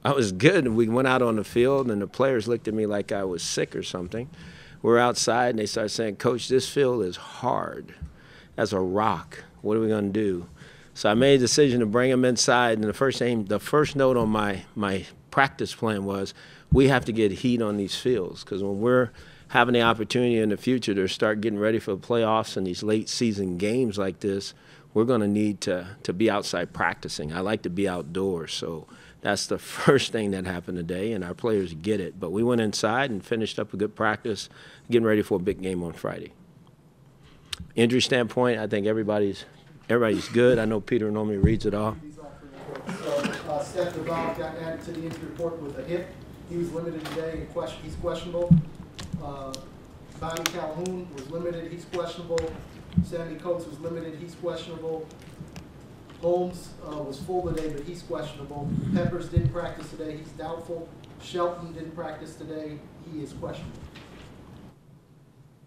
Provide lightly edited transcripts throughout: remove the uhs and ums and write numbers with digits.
I was good. We went out on the field, and the players looked at me like I was sick or something. We're outside, and they started saying, "Coach, this field is hard as a rock. What are we going to do?" So I made a decision to bring them inside, and the first note on my practice plan was, we have to get heat on these fields, because when we're having the opportunity in the future to start getting ready for the playoffs and these late season games like this, we're going to need to be outside practicing. I like to be outdoors, so that's the first thing that happened today, and our players get it. But we went inside and finished up a good practice, getting ready for a big game on Friday. Injury standpoint, I think everybody's good. I know Peter normally reads it all. So Steph DeVal got added to the injury report with a hip. He was limited today, and he's questionable. Bobby Calhoun was limited, he's questionable. Sammy Coates was limited, he's questionable. Holmes was full today, but he's questionable. Peppers didn't practice today, he's doubtful. Shelton didn't practice today, he is questionable.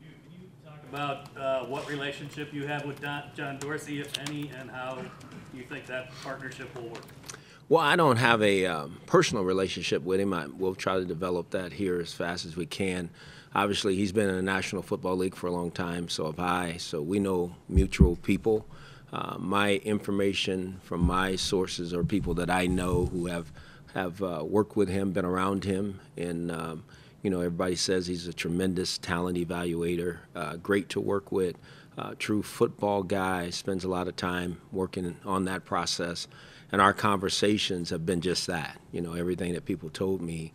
Can you talk about what relationship you have with John Dorsey, if any, and how you think that partnership will work? Well, I don't have a personal relationship with him. We'll try to develop that here as fast as we can. Obviously, he's been in the National Football League for a long time, so have I. So we know mutual people. My information from my sources are people that I know who have worked with him, been around him, and everybody says he's a tremendous talent evaluator, great to work with, true football guy, spends a lot of time working on that process. And our conversations have been just that. Everything that people told me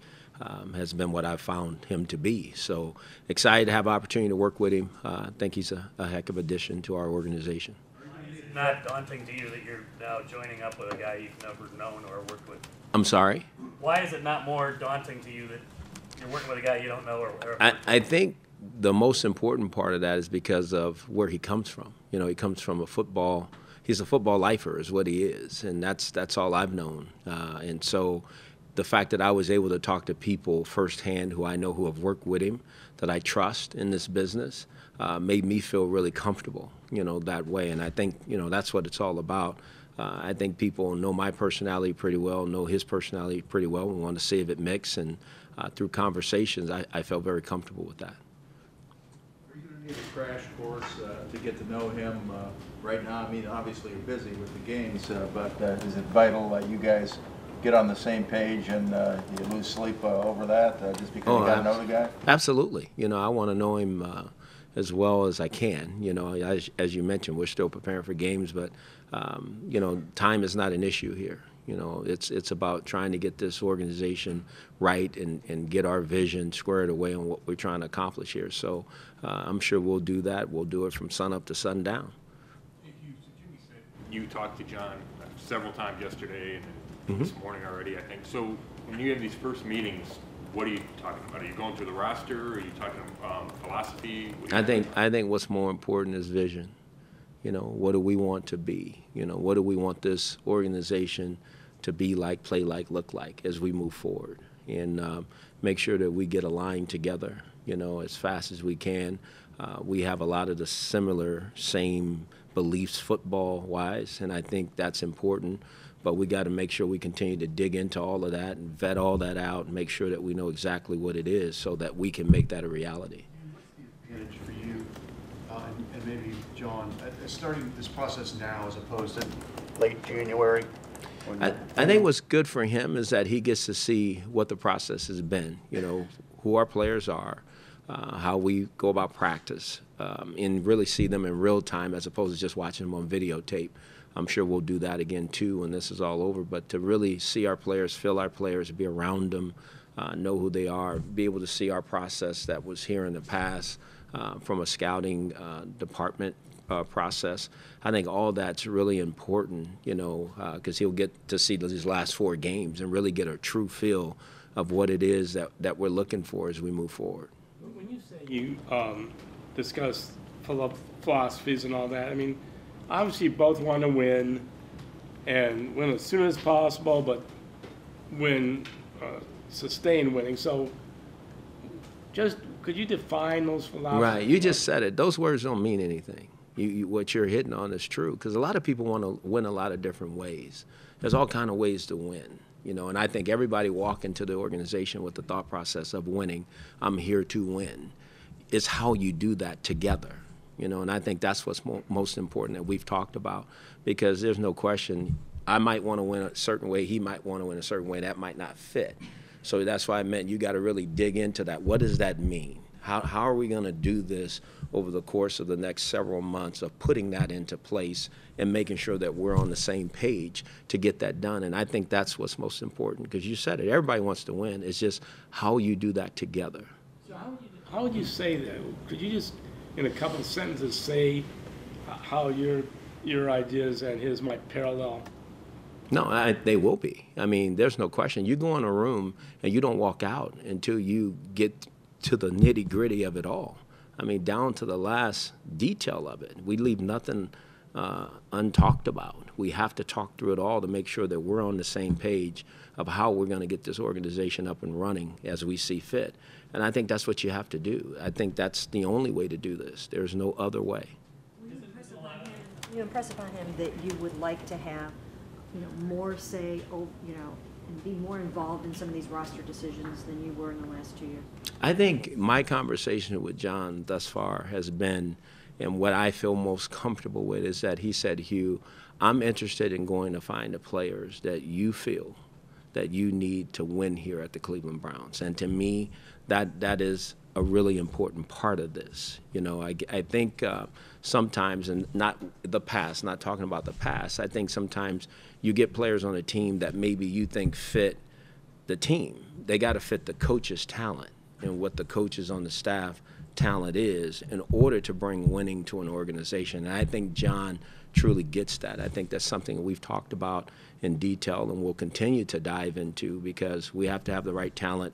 has been what I've found him to be. So excited to have opportunity to work with him. I think he's a heck of an addition to our organization. Is it not daunting to you that you're now joining up with a guy you've never known or worked with? I'm sorry? Why is it not more daunting to you that you're working with a guy you don't know? I think the most important part of that is because of where he comes from. He comes from he's a football lifer is what he is, and that's all I've known. And so the fact that I was able to talk to people firsthand who I know who have worked with him, that I trust in this business, made me feel really comfortable, that way. And I think, that's what it's all about. I think people know my personality pretty well, know his personality pretty well. We want to see if it mix, and through conversations, I felt very comfortable with that. Are you going to need a crash course to get to know him right now? I mean, obviously you're busy with the games, but is it vital that you guys get on the same page and you lose sleep over that just because you got to know the guy? Absolutely. I want to know him as well as I can. As you mentioned, we're still preparing for games, but time is not an issue here. It's about trying to get this organization right and get our vision squared away on what we're trying to accomplish here. So I'm sure we'll do that. We'll do it from sun up to sundown. You talked to John several times yesterday and this morning already, I think. So when you have these first meetings, what are you talking about? Are you going through the roster? Are you talking philosophy? I think what's more important is vision. What do we want to be? What do we want this organization to be like, play like, look like as we move forward? And make sure that we get aligned together, as fast as we can. We have a lot of the same beliefs football-wise, and I think that's important. But we got to make sure we continue to dig into all of that and vet all that out and make sure that we know exactly what it is so that we can make that a reality. What's the advantage for you and maybe John starting this process now as opposed to late January? I think what's good for him is that he gets to see what the process has been, who our players are, how we go about practice, and really see them in real time as opposed to just watching them on videotape. I'm sure we'll do that again too when this is all over, but to really see our players, feel our players, be around them, know who they are, be able to see our process that was here in the past from a scouting department process. I think all that's really important, because he'll get to see these last 4 games and really get a true feel of what it is that we're looking for as we move forward. When you say you discuss philosophies and all that, I mean, obviously you both want to win and win as soon as possible, but sustain winning. So just could you define those philosophies? Right, you just said it. Those words don't mean anything. What you're hitting on is true, because a lot of people want to win a lot of different ways. There's all kind of ways to win. And I think everybody walk into the organization with the thought process of winning. I'm here to win. It's how you do that together, and I think that's what's most important that we've talked about, because there's no question I might want to win a certain way, he might want to win a certain way, that might not fit. So that's why I meant you got to really dig into that. What does that mean? How are we going to do this over the course of the next several months of putting that into place and making sure that we're on the same page to get that done? And I think that's what's most important, because you said it. Everybody wants to win. It's just how you do that together. So how would you say that? Could you just, in a couple of sentences, say how your ideas and his might parallel? No, they will be. I mean, there's no question. You go in a room and you don't walk out until you get to the nitty-gritty of it all. I mean, down to the last detail of it. We leave nothing untalked about. We have to talk through it all to make sure that we're on the same page of how we're going to get this organization up and running as we see fit. And I think that's what you have to do. I think that's the only way to do this. There's no other way. You impress upon him that you would like to have, more say, and be more involved in some of these roster decisions than you were in the last 2 years? I think my conversation with John thus far has been, and what I feel most comfortable with is that he said, Hue, I'm interested in going to find the players that you feel that you need to win here at the Cleveland Browns. And to me, that is a really important part of this. I think sometimes, and not the past, not talking about the past, I think sometimes you get players on a team that maybe you think fit the team. They got to fit the coach's talent and what the coaches on the staff talent is in order to bring winning to an organization. And I think John truly gets that. I think that's something we've talked about in detail and will continue to dive into, because we have to have the right talent,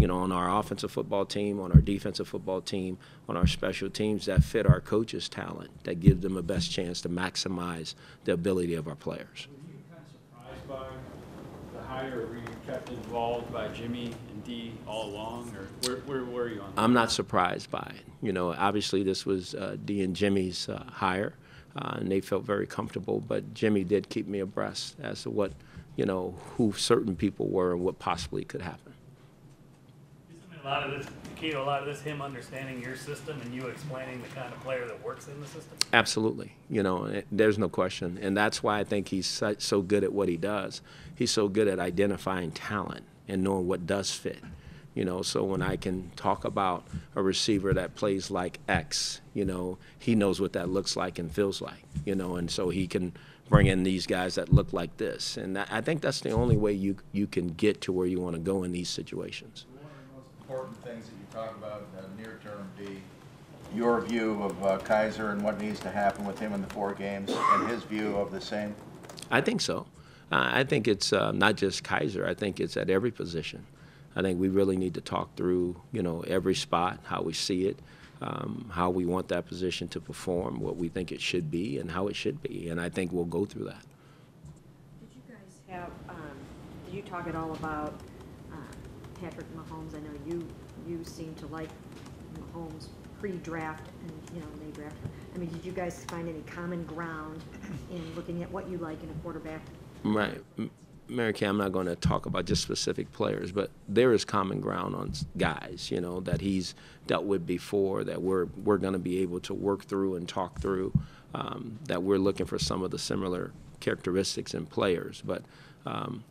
on our offensive football team, on our defensive football team, on our special teams that fit our coaches' talent, that gives them the best chance to maximize the ability of our players. Were you kind of surprised by the hire, or were you kept involved by Jimmy and Dee all along, or where were you on that? I'm not surprised by it. Obviously this was Dee and Jimmy's hire, and they felt very comfortable, but Jimmy did keep me abreast as to what, who certain people were and what possibly could happen. A lot of this, key to a lot of this, him understanding your system and you explaining the kind of player that works in the system? Absolutely. There's no question. And that's why I think he's so good at what he does. He's so good at identifying talent and knowing what does fit. So when I can talk about a receiver that plays like X, he knows what that looks like and feels like, and so he can bring in these guys that look like this. And I think that's the only way you can get to where you want to go in these situations. Important things that you talk about near term be your view of Kaiser and what needs to happen with him in the 4 games, and his view of the same? I think so. I think it's not just Kaiser. I think it's at every position. I think we really need to talk through, every spot, how we see it, how we want that position to perform, what we think it should be, and how it should be. And I think we'll go through that. Did you guys have, did you talk at all about Patrick Mahomes? I know you seem to like Mahomes pre-draft and they draft. I mean, did you guys find any common ground in looking at what you like in a quarterback? Right. Mary Kay, I'm not going to talk about just specific players, but there is common ground on guys, that he's dealt with before, that we're going to be able to work through and talk through, that we're looking for some of the similar characteristics in players. But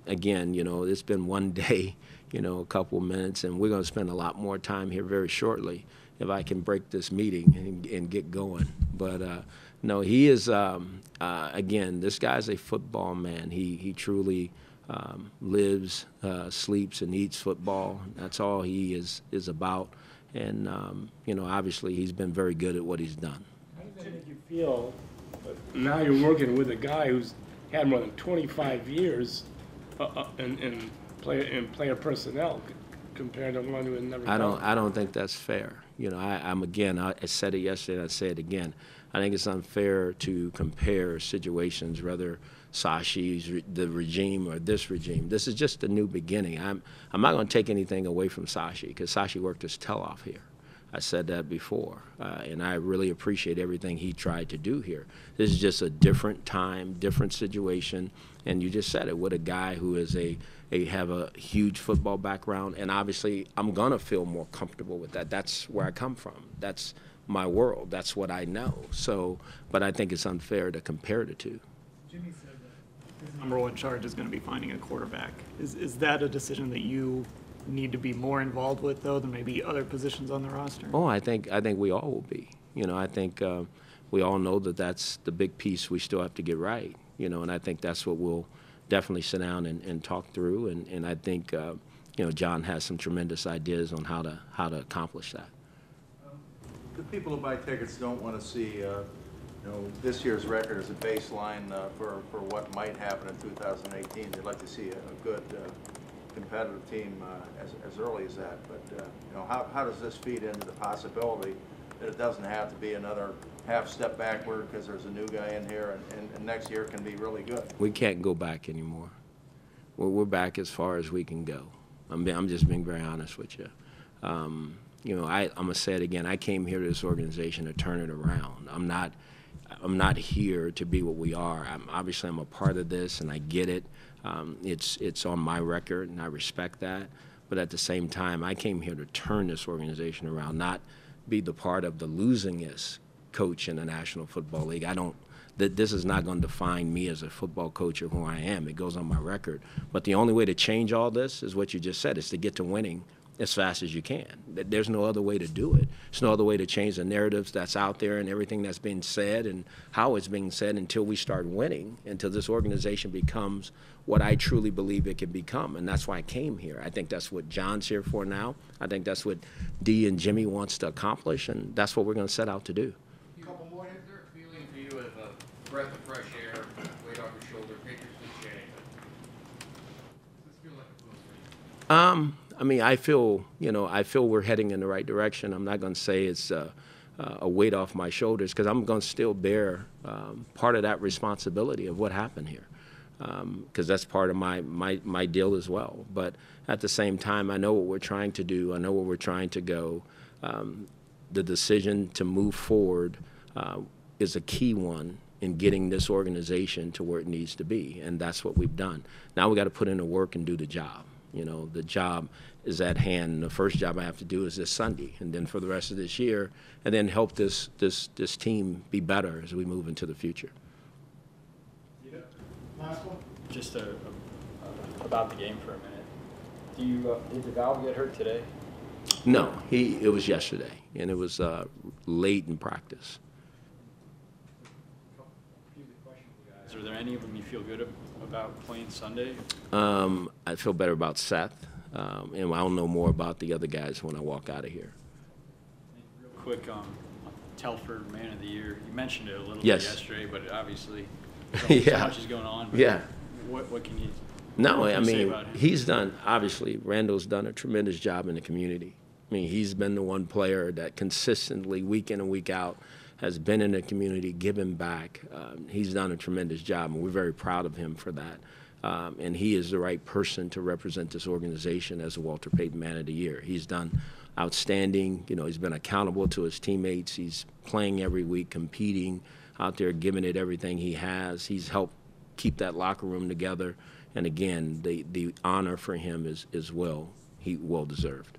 again, it's been one day, a couple minutes, and we're going to spend a lot more time here very shortly if I can break this meeting and get going. But no, he is, again, this guy's a football man. He truly lives, sleeps, and eats football. That's all he is about. And, obviously he's been very good at what he's done. How does that make you feel? Now you're working with a guy who's had more than 25 years in player personnel compared to one who had never done it. I don't think that's fair. I said it yesterday and I say it again. I think it's unfair to compare situations, whether Sashi's the regime or this regime. This is just a new beginning. I'm not going to take anything away from Sashi, because Sashi worked his tail off here. I said that before, and I really appreciate everything he tried to do here. This is just a different time, different situation, and you just said it, with a guy who is have a huge football background, and obviously I'm gonna feel more comfortable with that. That's where I come from. That's my world. That's what I know. So, but I think it's unfair to compare the two. Jimmy said that his number one charge is going to be finding a quarterback. Is that a decision that you need to be more involved with, though, than maybe other positions on the roster? Oh, I think we all will be. You know, I think we all know that that's the big piece we still have to get right. You know, and I think that's what we'll definitely sit down and talk through. And I think you know, John has some tremendous ideas on how to accomplish that. The people who buy tickets don't want to see, you know, this year's record as a baseline for what might happen in 2018. They'd like to see a good competitive team as early as that. But you know, how does this feed into the possibility that it doesn't have to be another half step backward because there's a new guy in here, and next year can be really good? We can't go back anymore. We're back as far as we can go. I'm just being very honest with you. You know, I'm gonna say it again. I came here to this organization to turn it around. I'm not here to be what we are. Obviously I'm a part of this, and I get it. It's on my record, and I respect that. But at the same time, I came here to turn this organization around, not be the part of the losingest coach in the National Football League. This is not going to define me as a football coach or who I am. It goes on my record. But the only way to change all this is what you just said, is to get to winning as fast as you can. There's no other way to do it. There's no other way to change the narratives that's out there and everything that's being said and how it's being said until we start winning, until this organization becomes what I truly believe it can become. And that's why I came here. I think that's what John's here for now. I think that's what Dee and Jimmy wants to accomplish, and that's what we're going to set out to do. A couple more. Is there a feeling for you of a breath of fresh air, weight off your shoulder, take your cliche? Does this feel like a boost for you? I mean, I feel we're heading in the right direction. I'm not going to say it's a weight off my shoulders, because I'm going to still bear part of that responsibility of what happened here, because that's part of my deal as well. But at the same time, I know what we're trying to do. I know where we're trying to go. The decision to move forward is a key one in getting this organization to where it needs to be, and that's what we've done. Now we got to put in the work and do the job. You know, the job is at hand. And the first job I have to do is this Sunday, and then for the rest of this year, and then help this team be better as we move into the future. Last one. Just about the game for a minute. Did the valve get hurt today? No, it was yesterday, and it was late in practice. Are there any of them you feel good about playing Sunday? I feel better about Seth, and I'll know more about the other guys when I walk out of here. Real quick, Telford Man of the Year. You mentioned it a little Yes. bit yesterday, but obviously Yeah. so much is going on. But Yeah. What can you? No, what I can you say mean, about him? he's done, obviously, Randall's done a tremendous job in the community. I mean, he's been the one player that consistently, week in and week out, has been in the community, given back. He's done a tremendous job, and we're very proud of him for that. And he is the right person to represent this organization as a Walter Payton Man of the Year. He's done outstanding. You know, he's been accountable to his teammates. He's playing every week, competing out there, giving it everything he has. He's helped keep that locker room together. And again, the honor for him is well deserved.